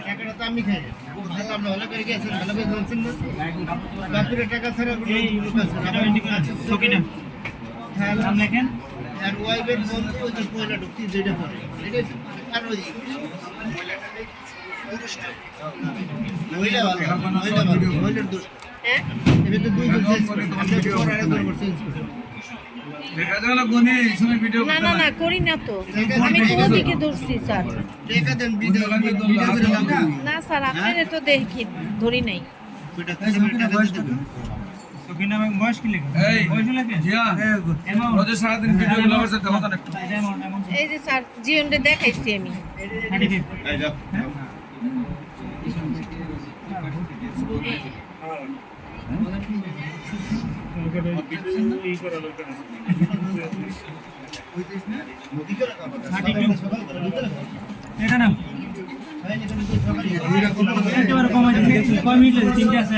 টাকাটা তো আমি খাই আপনি ভালো করে গেছেন ভালো করে বলছেন না বাকির টাকা ছাড়া হ্যাঁ নাম লেখেন আর ওয়াইফের বন্ধু ওই যে পয়লা ঢুকতি যেটা পড়ে আর ওই মহিলা মহিলার হ্যাঁ এবার তো দুই দেখা যায় না কোনে এই সময় ভিডিও না না না করি না তো আমি কোন দিকে ধরছি স্যার টাকা দেন ভিডিও না স্যার আপনারে তো দেখি ধরি নাই সকিনা में বয়স কি লেখা এই বয়স লেখা জিয়া রোজ সারা দিন ভিডিও গুলো করতে দেবো না একটু এই যে স্যার জীবনটা দেখাইছি আমি এই যাও এটা না একেবারে কমাই দিন কয় মিনিট তিনটে আছে